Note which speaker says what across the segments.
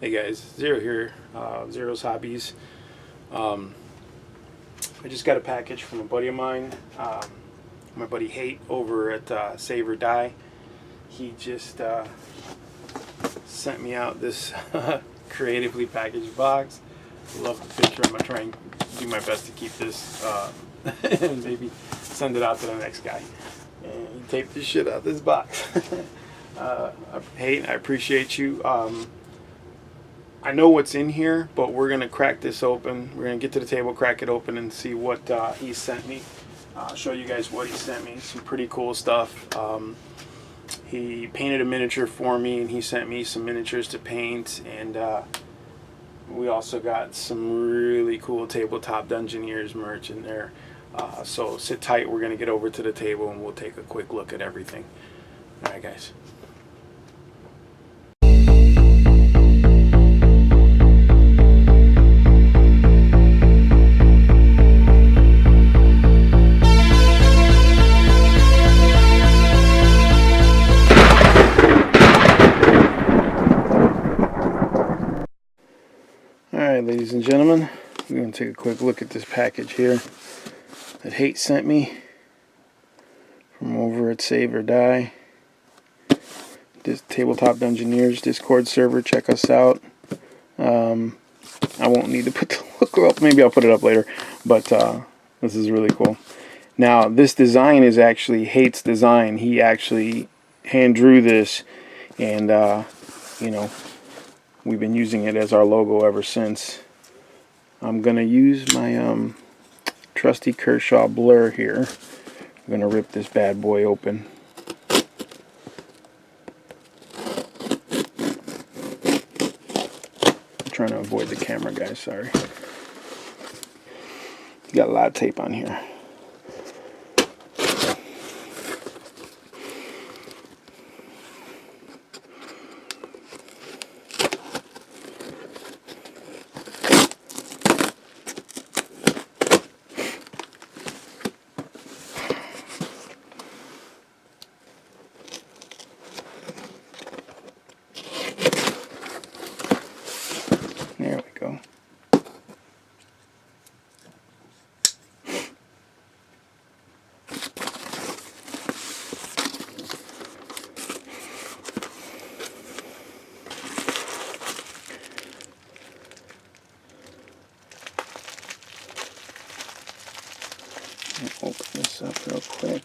Speaker 1: Hey guys, Zero here, Zero's Hobbies. I just got a package from a buddy of mine, my buddy Hate over at Save or Die. He just sent me out this creatively packaged box. Love the picture. I'm going to try and do my best to keep this and maybe send it out to the next guy. And he taped the shit out of this box. Hate, I appreciate you. I know what's in here, but we're going to crack this open. We're going to get to the table, crack it open, and see what he sent me. Show you guys what he sent me. Some pretty cool stuff. He painted a miniature for me, and he sent me some miniatures to paint. And we also got some really cool Tabletop Dungeoneers merch in there. So sit tight. We're going to get over to the table, and we'll take a quick look at everything. All right, guys. Alright, ladies and gentlemen, we're going to take a quick look at this package here that Hate sent me from over at Save or Die. This Tabletop Dungeoneers Discord server, check us out. I won't need to put the look up, maybe I'll put it up later, but this is really cool. Now, this design is actually Hate's design. He actually hand drew this, and you know, we've been using it as our logo ever since. I'm going to use my trusty Kershaw blur here. I'm going to rip this bad boy open. I'm trying to avoid the camera, guys, sorry. Got a lot of tape on here. There we go. Open this up real quick.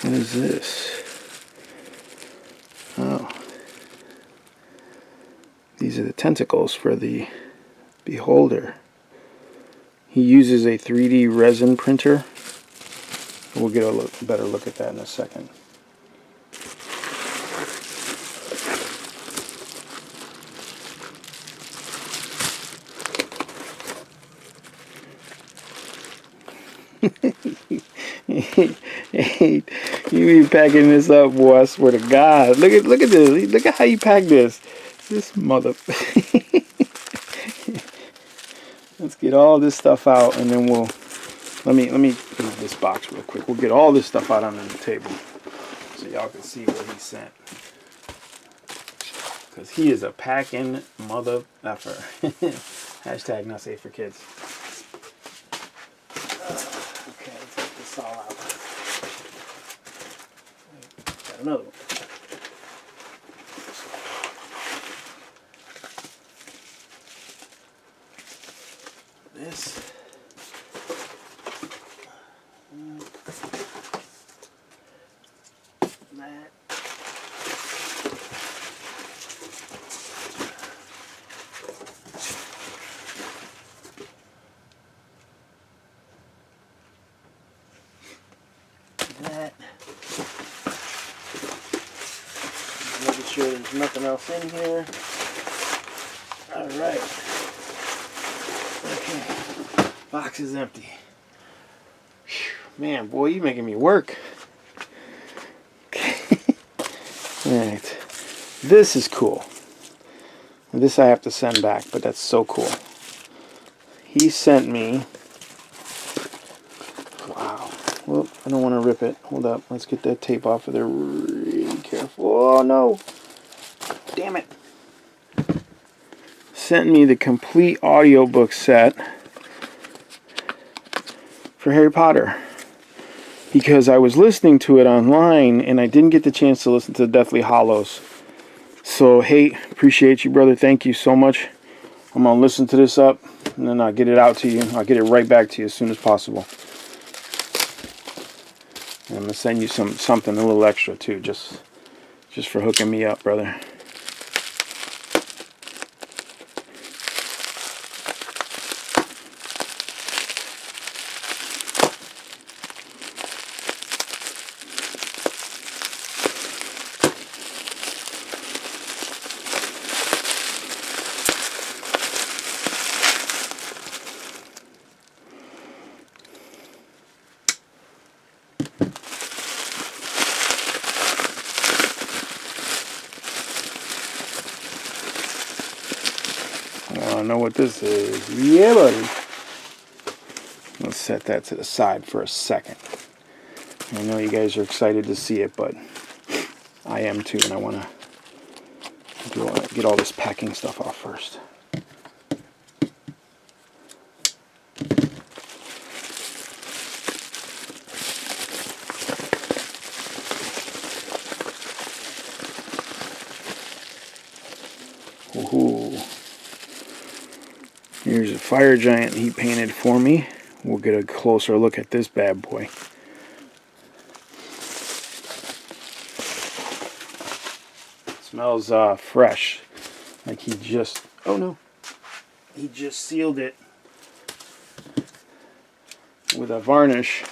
Speaker 1: What is this? Oh. These are the tentacles for the beholder. He uses a 3D resin printer. We'll get a better look at that in a second. Hey, you be packing this up, boy. I swear to God. Look at this. Look at how you pack this. This mother. Let's get all this stuff out, and then we'll. Let me move this box real quick. We'll get all this stuff out on the table so y'all can see what he sent. Because he is a packing mother effer. Hashtag not safe for kids. Okay, let's get this all out. Got another one. This. That. That. Making sure there's nothing else in here. Alright. Okay. Box is empty. Whew. Man, boy, you making me work. Alright. This is cool. This I have to send back, but that's so cool. he sent me, wow, well, I don't want to rip it. Hold up, let's get that tape off of there really careful. Oh no, damn it. Sent me the complete audiobook set for Harry Potter, because I was listening to it online and I didn't get the chance to listen to Deathly Hallows. So, hey, appreciate you, brother. Thank you so much. I'm going to listen to this up, and then I'll get it out to you. I'll get it right back to you as soon as possible. And I'm going to send you something a little extra, too, just for hooking me up, brother. I know what this is. Yeah, buddy. Let's set that to the side for a second. I know you guys are excited to see it, but I am too, and I want to get all this packing stuff off first. Ooh. Here's a fire giant he painted for me. We'll get a closer look at this bad boy. Smells fresh, like he just, oh no, he just sealed it with a varnish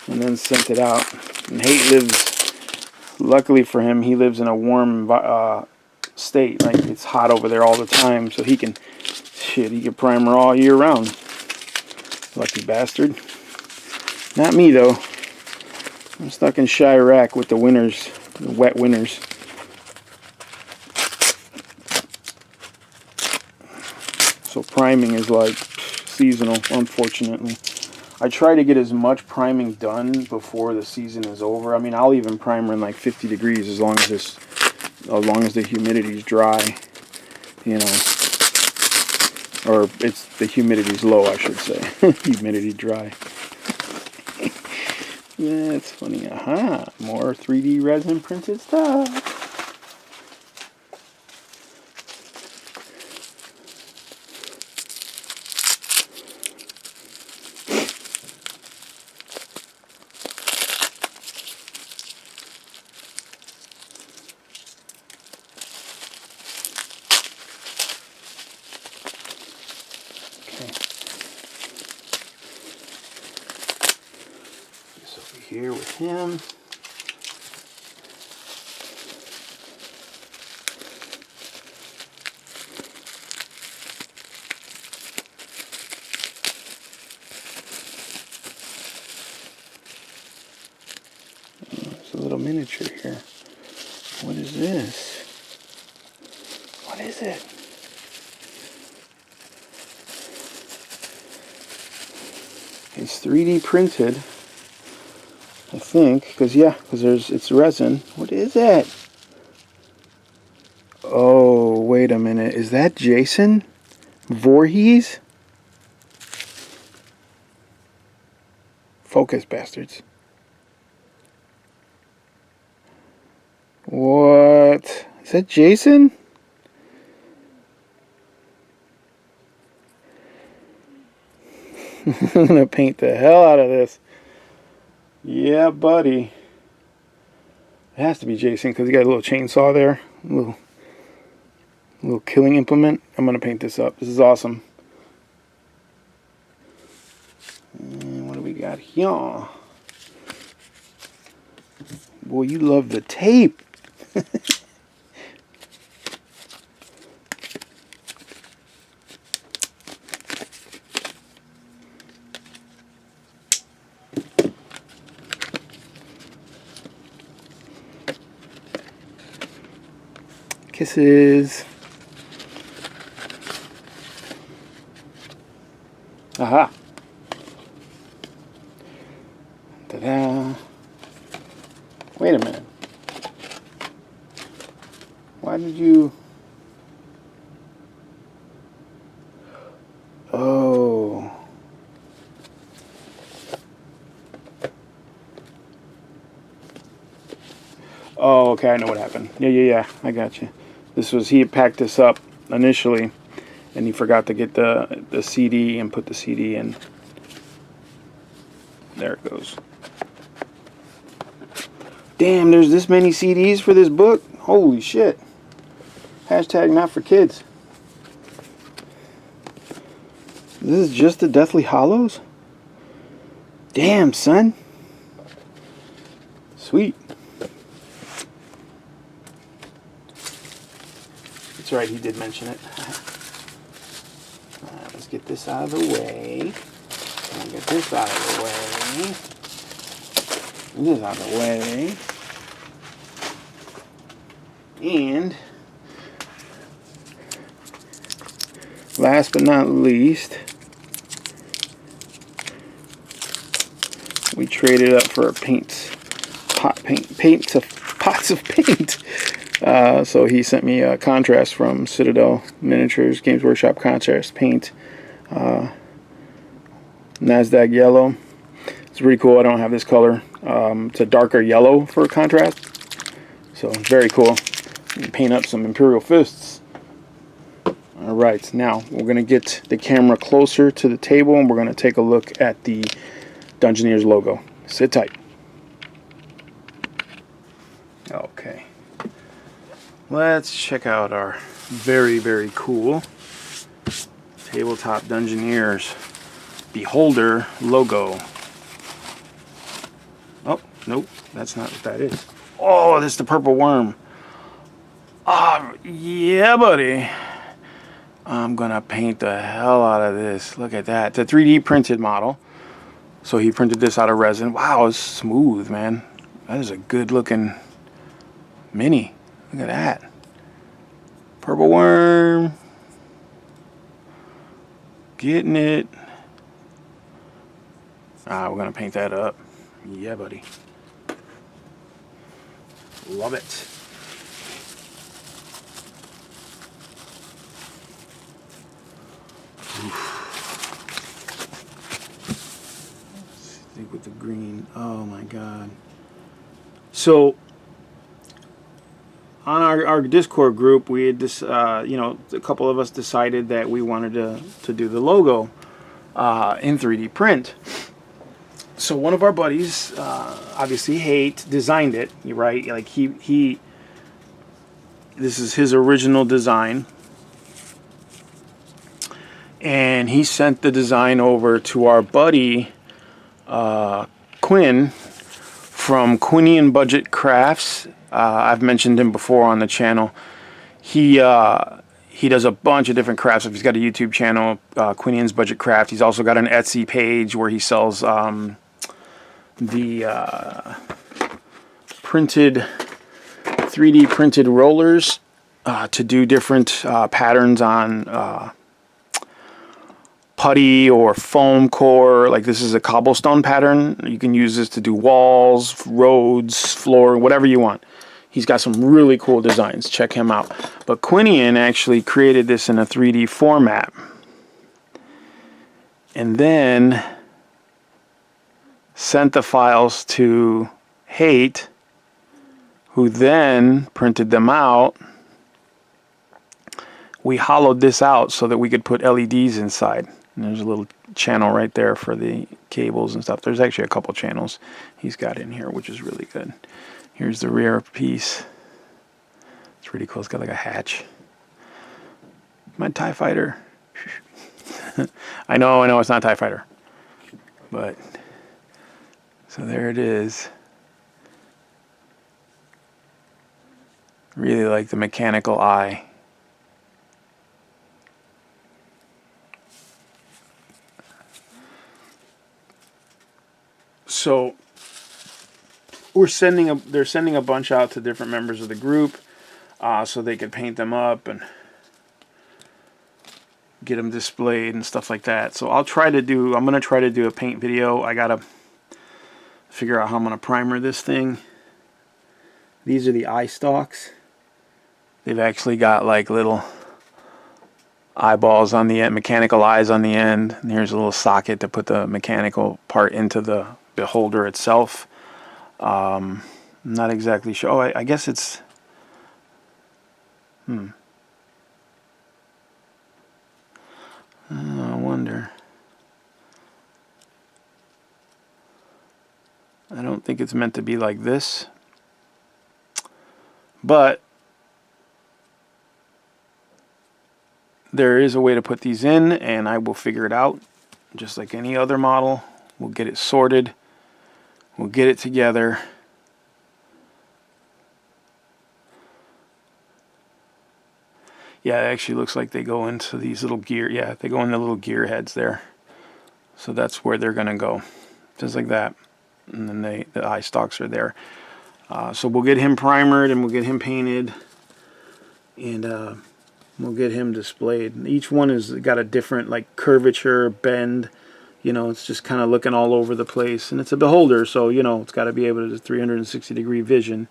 Speaker 1: and then sent it out. And Hate lives, luckily for him, he lives in a warm state. Like, it's hot over there all the time, so he can primer all year round. Lucky bastard. Not me though. I'm stuck in Chirac with the winters, the wet winters. So priming is like seasonal, unfortunately. I try to get as much priming done before the season is over. I mean, I'll even primer in like 50 degrees as long as the humidity's dry, you know. Or the humidity's low, I should say. Humidity dry. Yeah, it's funny. Aha, more 3D resin printed stuff. Here with him. There's a little miniature here. What is this? What is it? It's 3D printed. I think, because it's resin. What is it? Oh, wait a minute. Is that Jason Voorhees? Focus, bastards. What? Is that Jason? I'm gonna paint the hell out of this. Yeah, buddy. It has to be Jason because he got a little chainsaw there. A little killing implement. I'm going to paint this up. This is awesome. And what do we got here? Boy, you love the tape. Kisses. Aha. Ta-da. Wait a minute. Why did you... Oh. Oh, okay, I know what happened. Yeah, I got you. This was, he had packed this up initially, and he forgot to get the CD and put the CD in. There it goes. Damn, there's this many CDs for this book? Holy shit. Hashtag not for kids. This is just the Deathly Hallows? Damn, son. Sweet. That's right, he did mention it. Alright, let's get this out of the way. And get this out of the way. This out of the way. And last but not least, we traded up for pots of paint. So he sent me a contrast from Citadel Miniatures, Games Workshop contrast paint, NASDAQ yellow. It's pretty cool. I don't have this color. It's a darker yellow for contrast, so very cool. You can paint up some Imperial Fists. Alright, now we're going to get the camera closer to the table and we're going to take a look at the Dungeoneers logo. Sit tight. Okay. Let's check out our very, very cool Tabletop Dungeoneers Beholder logo. Oh, nope, that's not what that is. Oh, this is the purple worm. Oh, yeah, buddy. I'm gonna paint the hell out of this. Look at that. It's a 3D printed model. So he printed this out of resin. Wow, it's smooth, man. That is a good looking mini. Look at that. Purple worm. Getting it. We're gonna paint that up. Yeah, buddy. Love it. Stick with the green. Oh my god. So on our Discord group, we had this, a couple of us decided that we wanted to do the logo in 3D print. So one of our buddies, obviously Hate, designed it. Right? Like this is his original design. And he sent the design over to our buddy Quinn from Quinian Budget Crafts. I've mentioned him before on the channel. He does a bunch of different crafts. He's got a YouTube channel, Quinian's Budget Craft. He's also got an Etsy page where he sells the 3D printed rollers to do different patterns on putty or foam core. Like this is a cobblestone pattern. You can use this to do walls, roads, floor, whatever you want. He's got some really cool designs. Check him out. But Quinian actually created this in a 3D format. And then sent the files to Hate, who then printed them out. We hollowed this out so that we could put LEDs inside. And there's a little channel right there for the cables and stuff. There's actually a couple channels he's got in here, which is really good. Here's the rear piece. It's pretty cool. It's got like a hatch. My TIE Fighter. I know it's not a TIE Fighter. But, so there it is. Really like the mechanical eye. So they're sending a bunch out to different members of the group so they could paint them up and get them displayed and stuff like that. So I'm gonna try to do a paint video. I gotta figure out how I'm gonna primer this thing. These are the eye stalks. They've actually got like little eyeballs on the end, mechanical eyes on the end. And here's a little socket to put the mechanical part into the beholder itself. I'm not exactly sure. Oh, I guess it's I wonder. I don't think it's meant to be like this, but there is a way to put these in, and I will figure it out. Just like any other model, we'll get it sorted, we'll get it together. Yeah, it actually looks like they go into these little gear. Yeah, they go in the little gear heads there. So that's where they're gonna go, just like that. And then the eye stalks are there. So we'll get him primered and we'll get him painted, and we'll get him displayed. Each one has got a different like curvature, bend. You know, it's just kind of looking all over the place, and it's a beholder, so you know it's got to be able to 360-degree vision.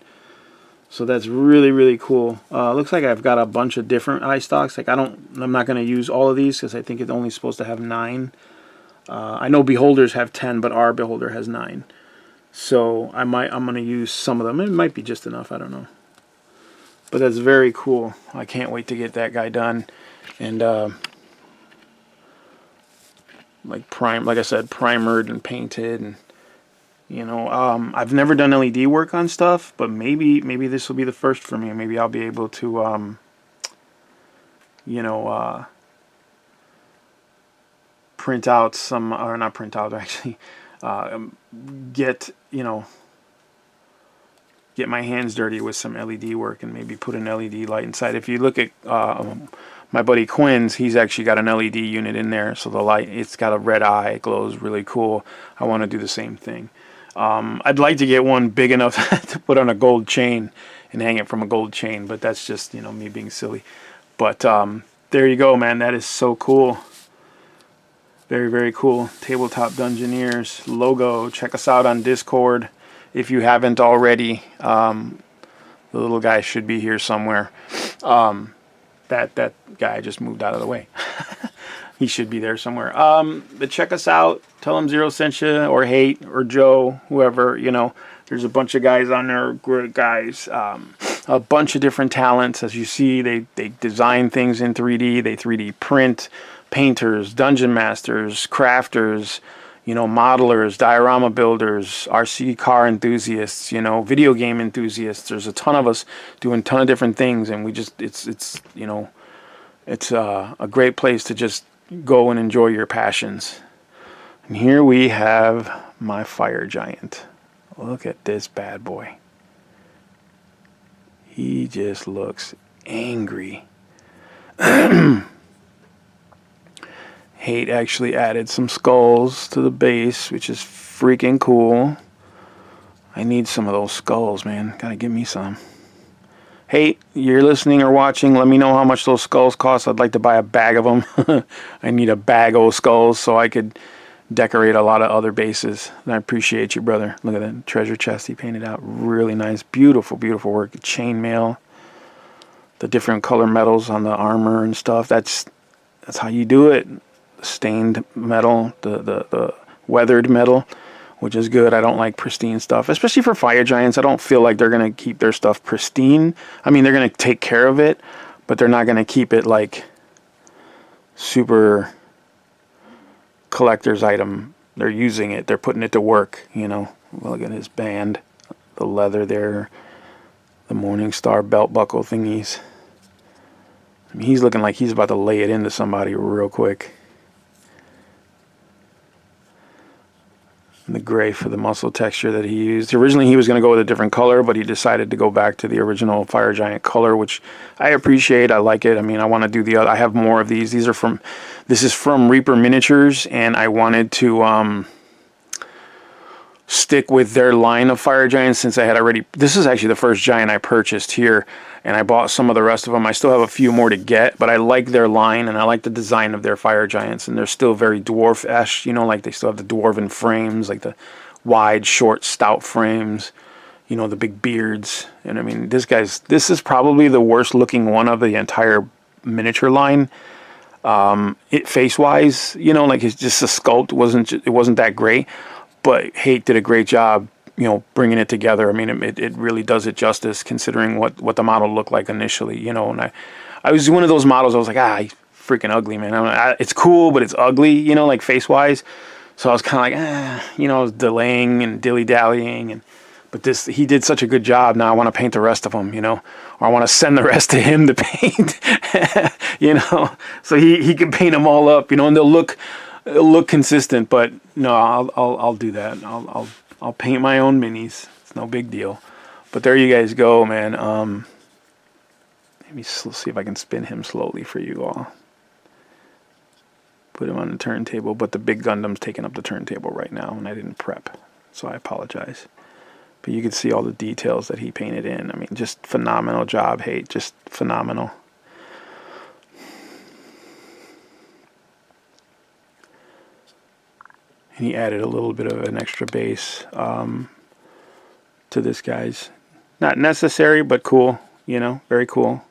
Speaker 1: So that's really, really cool. Looks like I've got a bunch of different eye stalks. Like I'm not going to use all of these because I think it's only supposed to have 9. I know beholders have 10, but our beholder has 9. So I'm going to use some of them. It might be just enough. I don't know. But that's very cool. I can't wait to get that guy done. And like I said, primered and painted, and you know, I've never done LED work on stuff, but maybe this will be the first for me. Maybe I'll be able to, you know, print out some, or not print out, actually, get my hands dirty with some LED work and maybe put an LED light inside. If you look at my buddy Quinn's, he's actually got an LED unit in there, so the light, it's got a red eye, it glows really cool. I want to do the same thing. I'd like to get one big enough to put on a gold chain and hang it from a gold chain, but that's just, you know, me being silly. But there you go, man. That is so cool. Very, very cool. Tabletop Dungeoneers logo. Check us out on Discord if you haven't already. The little guy should be here somewhere. That guy just moved out of the way. He should be there somewhere. But check us out. Tell him Zero sent you, or Hate, or Joe, whoever. You know, there's a bunch of guys on there, great guys. A bunch of different talents. As you see, they design things in 3D. They 3D print. Painters, dungeon masters, crafters, you know, modelers, diorama builders, RC car enthusiasts, you know, video game enthusiasts. There's a ton of us doing a ton of different things, and we just, it's you know, it's a great place to just go and enjoy your passions. And here we have my fire giant. Look at this bad boy. He just looks angry. Hate actually added some skulls to the base, which is freaking cool. I need some of those skulls, man. Gotta give me some. Hate, you're listening or watching, let me know how much those skulls cost. I'd like to buy a bag of them. I need a bag of skulls so I could decorate a lot of other bases. And I appreciate you, brother. Look at that treasure chest he painted out. Really nice. Beautiful, beautiful work. Chainmail. The different color metals on the armor and stuff. That's how you do it. Stained metal, the weathered metal, which is good. I don't like pristine stuff, especially for fire giants. I don't feel like they're going to keep their stuff pristine. I mean, they're going to take care of it, but they're not going to keep it like super collector's item. They're using it. They're putting it to work, you know. Look at his band, the leather there, the Morning Star belt buckle thingies. I mean, he's looking like he's about to lay it into somebody real quick. The gray for the muscle texture that he used. Originally he was going to go with a different color, but he decided to go back to the original fire giant color, which I appreciate. I like it. I mean, I want to do the other. I have more of these. This is from Reaper Miniatures, and I wanted to stick with their line of fire giants since I had already. This is actually the first giant I purchased here, and I bought some of the rest of them. I still have a few more to get, but I like their line and I like the design of their fire giants, and they're still very dwarf-esque, you know, like they still have the dwarven frames, like the wide, short, stout frames, you know, the big beards. And I mean, this is probably the worst looking one of the entire miniature line. Face wise, you know, like it's just the sculpt wasn't that great, but Hate did a great job, you know, bringing it together. I mean, it really does it justice considering what the model looked like initially, you know. And I was one of those models. I was like, he's freaking ugly, man. It's cool, but it's ugly, you know, like face wise. So I was kind of like, you know, I was delaying and dilly dallying, but he did such a good job. Now I want to paint the rest of them, you know, or I want to send the rest to him to paint, you know, so he can paint them all up, you know, and it'll look consistent. But no, I'll do that. I'll paint my own minis. It's no big deal. But there you guys go, man. Let me see if I can spin him slowly for you all. Put him on the turntable, but the big Gundam's taking up the turntable right now, and I didn't prep, so I apologize. But you can see all the details that he painted in. I mean, just phenomenal job, Hate. Just phenomenal. And he added a little bit of an extra base to this guy's. Not necessary, but cool. You know, very cool.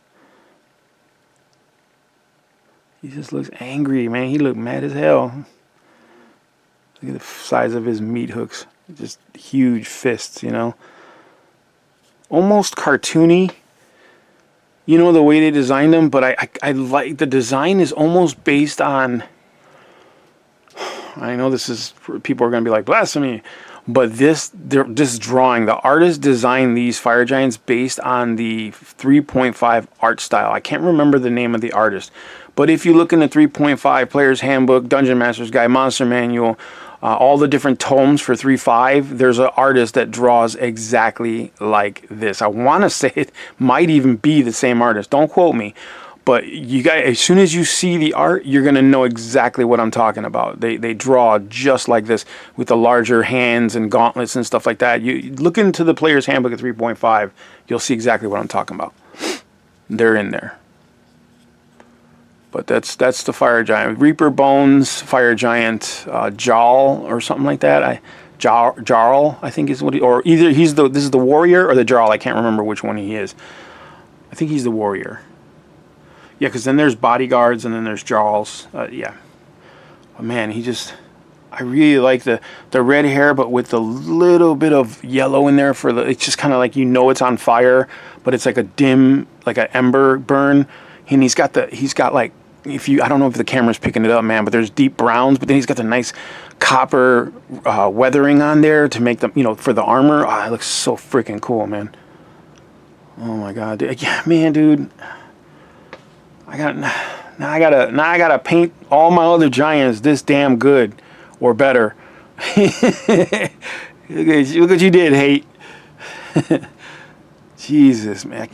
Speaker 1: He just looks angry, man. He looked mad as hell. Look at the size of his meat hooks. Just huge fists, you know. Almost cartoony, you know, the way they designed them. But I like the design is almost based on. I know people are going to be like, blasphemy. But this drawing, the artist designed these fire giants based on the 3.5 art style. I can't remember the name of the artist. But if you look in the 3.5 Player's Handbook, Dungeon Master's Guide, Monster Manual, all the different tomes for 3.5, there's an artist that draws exactly like this. I want to say it might even be the same artist. Don't quote me. But you guys, as soon as you see the art, you're going to know exactly what I'm talking about. They draw just like this with the larger hands and gauntlets and stuff like that. You look into the Player's Handbook at 3.5, you'll see exactly what I'm talking about. They're in there. But that's the fire giant. Reaper Bones, fire giant, Jarl or something like that. Jarl, I think is what or either this is the warrior or the Jarl. I can't remember which one he is. I think he's the warrior. Yeah, because then there's bodyguards and then there's Jarls. Yeah. But man, I really like the red hair, but with a little bit of yellow in there it's just kind of like, you know, it's on fire, but it's like a dim, like an ember burn. And he's got like, I don't know if the camera's picking it up, man, but there's deep browns, but then he's got the nice copper weathering on there to make them, you know, for the armor. It looks so freaking cool, man. Oh my God, dude. Yeah, man, dude. Now I gotta paint all my other giants this damn good or better. Look what you did, Hate. Jesus, man.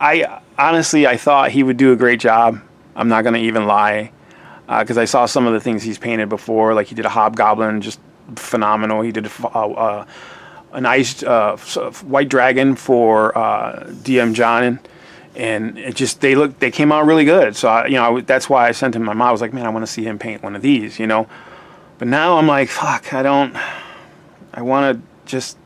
Speaker 1: I thought he would do a great job. I'm not gonna even lie, because I saw some of the things he's painted before. Like he did a hobgoblin, just phenomenal. He did an iced white dragon for DM Jon, and it just they came out really good. So that's why I sent him my mom. I was like, man, I want to see him paint one of these, you know. But now I'm like, fuck, I want to just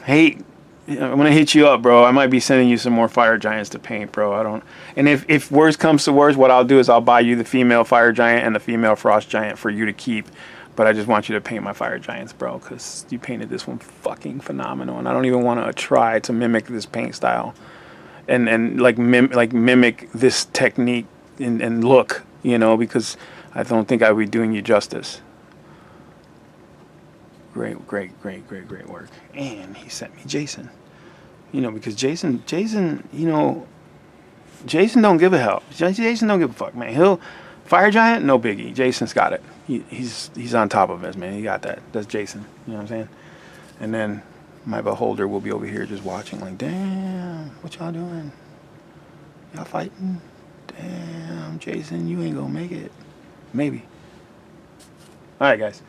Speaker 1: Hate. I'm gonna hit you up, bro. I might be sending you some more fire giants to paint, bro. And if worst comes to worst, what I'll do is I'll buy you the female fire giant and the female frost giant for you to keep. But I just want you to paint my fire giants, bro, because you painted this one fucking phenomenal, and I don't even want to try to mimic this paint style, and like mimic this technique and look, you know, because I don't think I would be doing you justice. Great work. And he sent me Jason. You know, because Jason, you know, Jason don't give a hell. Jason don't give a fuck, man. Fire giant, no biggie. Jason's got it. He's on top of us, man. He got that. That's Jason. You know what I'm saying? And then my beholder will be over here just watching, like, damn, what y'all doing? Y'all fighting? Damn, Jason, you ain't gonna make it. Maybe. All right, guys.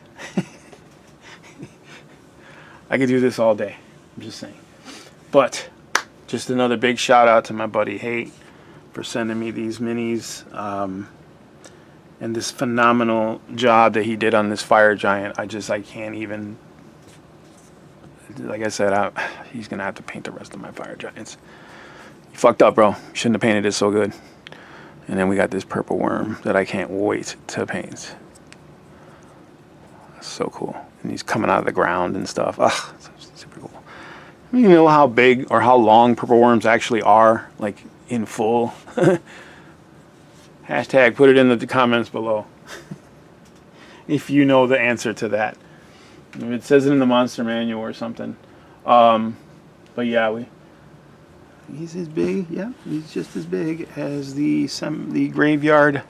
Speaker 1: I could do this all day. I'm just saying. But just another big shout out to my buddy Hate for sending me these minis, and this phenomenal job that he did on this fire giant. I can't even, like I said, he's gonna have to paint the rest of my fire giants. You fucked up, bro. You shouldn't have painted it so good. And then we got this purple worm that I can't wait to paint. So cool. And he's coming out of the ground and stuff. Ugh, super cool. I mean, you know how big or how long purple worms actually are, like in full? Hashtag put it in the comments below if you know the answer to that. If it says it in the monster manual or something. But yeah, he's as big. Yeah, he's just as big as the graveyard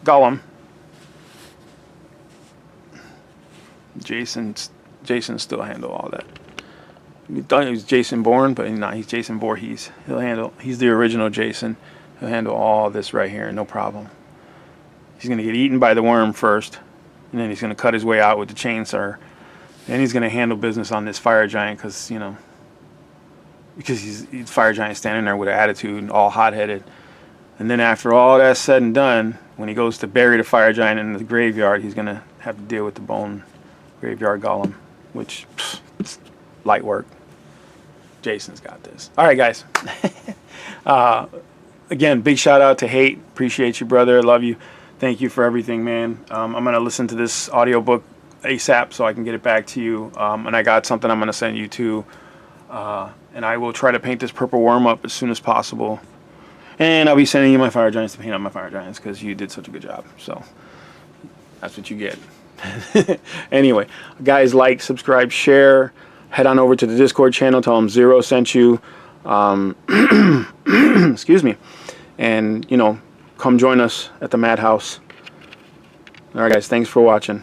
Speaker 1: golem. Jason still handle all that. We thought he was Jason Bourne, but no, he's Jason Voorhees. He's the original Jason. He'll handle all this right here, no problem. He's gonna get eaten by the worm first, and then he's gonna cut his way out with the chainsaw. Then he's gonna handle business on this fire giant, because he's fire giant standing there with an attitude, all hot-headed. And then after all that's said and done, when he goes to bury the fire giant in the graveyard, he's gonna have to deal with the bone graveyard golem, which light work. Jason's got this. All right, guys. Again, big shout out to Hate. Appreciate you, brother. I love you. Thank you for everything, man. I'm gonna listen to this audiobook ASAP so I can get it back to you. And I got something I'm gonna send you too. And I will try to paint this purple worm up as soon as possible. And I'll be sending you my fire giants to paint up my fire giants because you did such a good job. So that's what you get. Anyway, guys, like, subscribe, share. Head on over to the Discord channel. Tell them Zero sent you. Excuse me. And, come join us at the Madhouse. All right, guys. Thanks for watching.